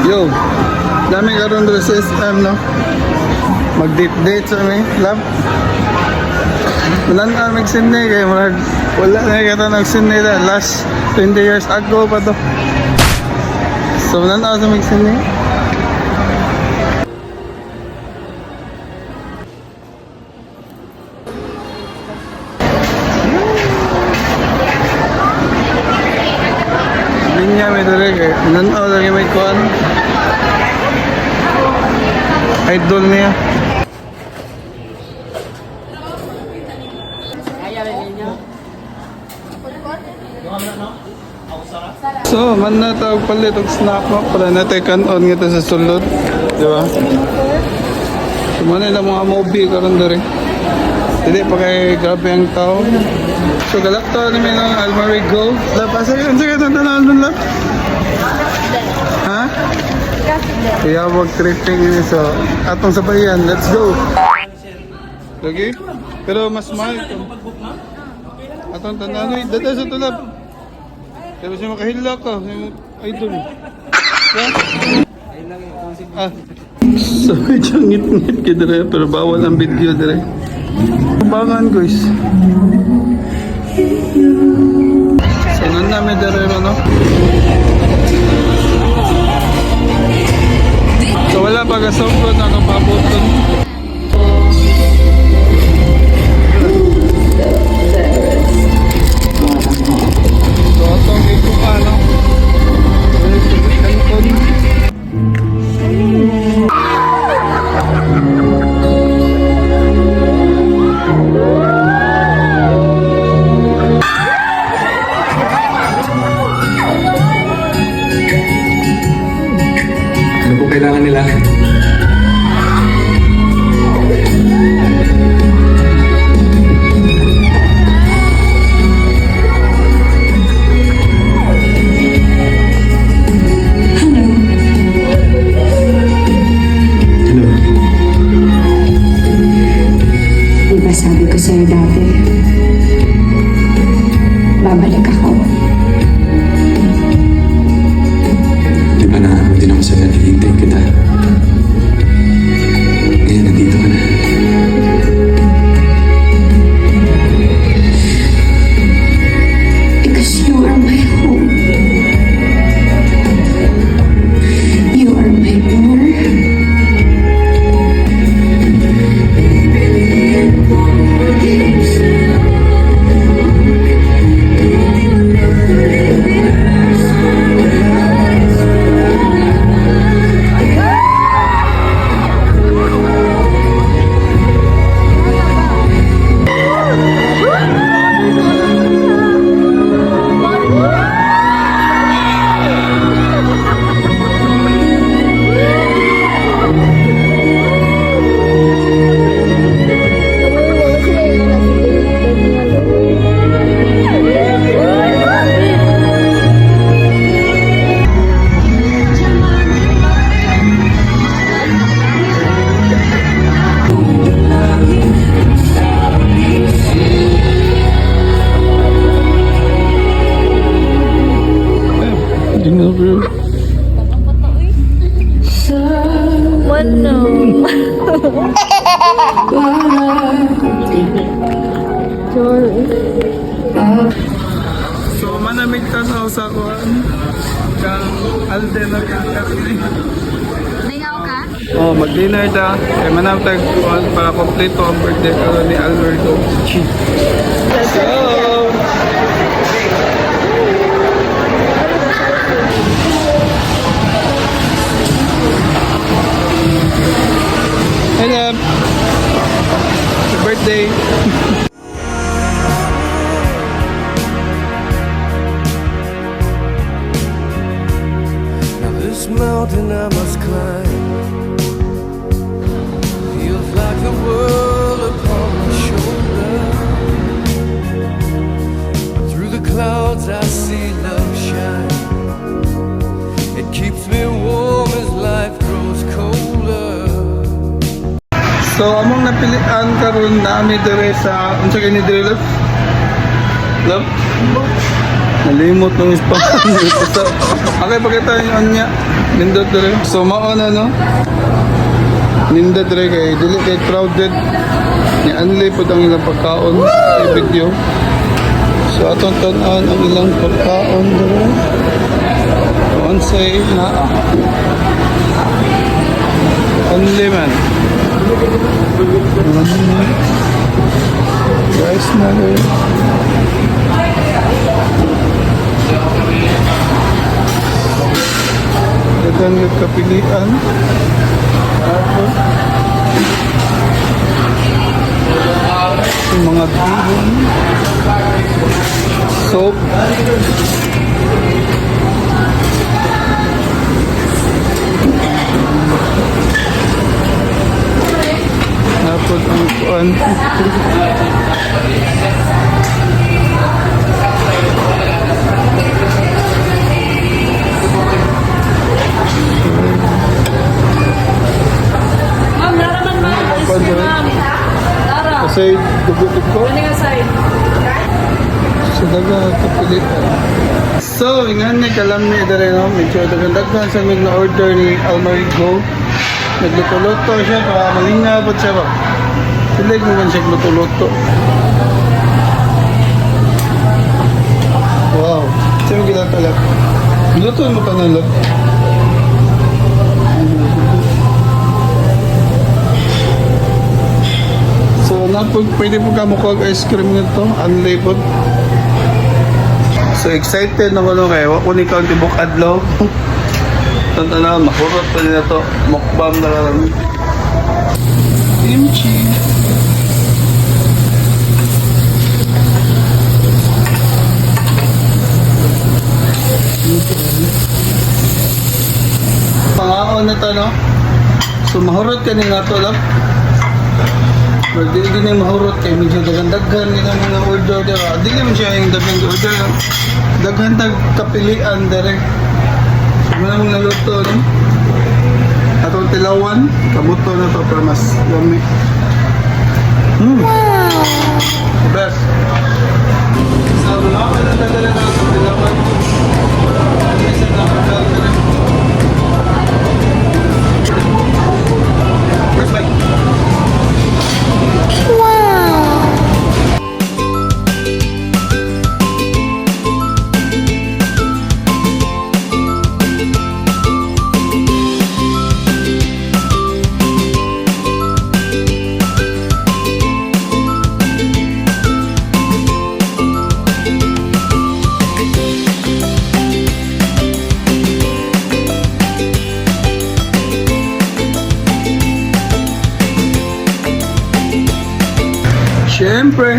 Yo, dami karon do sa SM, no? Mag-date sa may lab. Wala na mag-sinde kay wala na kata nag-sinde na last 20 years ago pa to. So wala na sa mag-sinde. Linya may dere kay nanaw lagi may kuan. Idol niya. So, man na tawag palit og snap mo para natin kanon nga sa sulod, di ba? So, man na mga movie karon dere. Dili pa kay grabe ang tao. So, galakta ni may ng Almari Go. La pasay ang sige tantanan dun la. Ha? Kaya wag tripping ini so atong sabayan. Let's go. Lagi? Pero mas mahal ito. Atong tananoy, dada sa tulab. Pero siya makahila ka, idol. Yeah? Ah. So, medyo ngit-ngit ka dire, pero bawal ang video dire. Bangan guys. So, nun namin dire, no? So, wala pa kasokot na kapabuton. Ano po kailangan nila? Diba sabi ko sa'yo dati, babalik ako. Di ba nahamon din ako sa naghihintay kita? Ngayon, nandito ka na. Because you are my home. You are my door. So, manamig tanaw sa kuhan. Kang Alden na kang Kathleen. Lingaw ka? Oh, mag-dinner ta. Kaya manamig kuhan para kompleto ang birthday ko ni Alberto. So, hello. Happy birthday. This mountain I must climb feels like the world upon my shoulder. Through the clouds I see love shine. It keeps me warm as life grows colder. So, among napilian karon nami dire sa unsa kini dire love? Love? Nalimot ng spam. Okay, pakita niyo niya. Nindot dere. So mauna no. Nindot dere kay dili kay crowded. Ni anli pud ang ilang pagkaon sa video. So atong tan-an ang ilang pagkaon dere. Onsay na. Only man. Guys na dere. Dagang kapilian. Yung mga bihon. Soap. Napod ang kuan. Ma'am, naraman ma'am. Excuse me, ma'am. Lara. Kasi dugutok ko. Ano nga side? Sa daga kapilian. So, ingan ni kalamni dere no, medyo daghan sa mig na order ni Almarigo. Nagluto-luto siya para malingapot siya ba. Pilig mo man siya luto-luto. Wow, siya mo ginatalat. Luto mo ka na lang. So, pwede po ka mukha ice cream nito, unlabeled. So excited na ko no kaya wako ni County Book Adlaw. Tanta na mahurot pa nila to. Mukbang na lang. Kimchi. Pangaon na to no. So mahurot ka nila to lang. Pwede din yung mahurot kay medyo daghan-daghan nila mga order dira. Dili man siya yung daghan order. Daghan tag kapilian direct. So muna mong naluto no. Atong tilawan, kabuto na to para mas yummy. Wow! Best. So mga pinatadala na sa tilawan. Isa na pinatadala. First bite. Siyempre,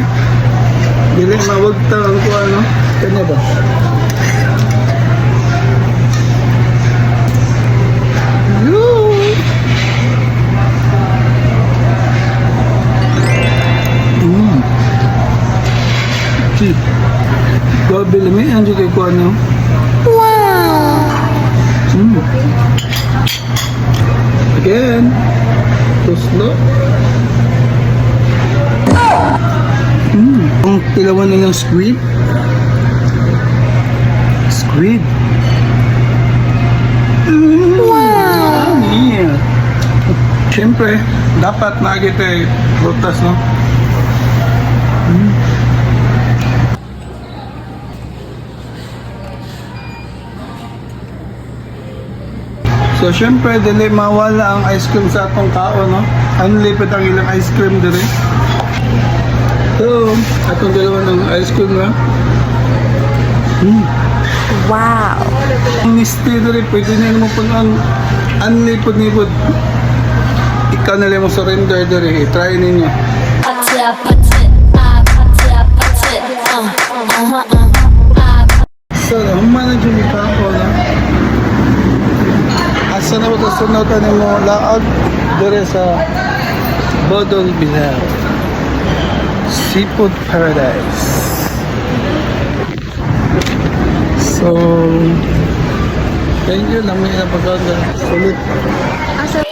dili mawagtang ang kuha, no? Kanya ba? Cheap. Grabe lami, ang kay kuha, no? Wow! Again, tuslo. Ang tilawan nilang squid. Squid. Wow! Yeah. Siyempre, dapat nakikita butas, no? So, siyempre, dili mawala ang ice cream sa atong kao, no? Unlipid ang ilang ice cream dili. So, atong dalawa ng ice cream na. Wow! Ang misti dili, pwede na mo pun ang unlipid-nipod. Ikaw na lang mo surrender dili. I-try ninyo. So, human na dyan ikaw na. Asa na ba ito sunotan mo laag dili sa Bodol Bilao. Seafood Paradise. So, thank you lang may napaganda. Sulit. Asa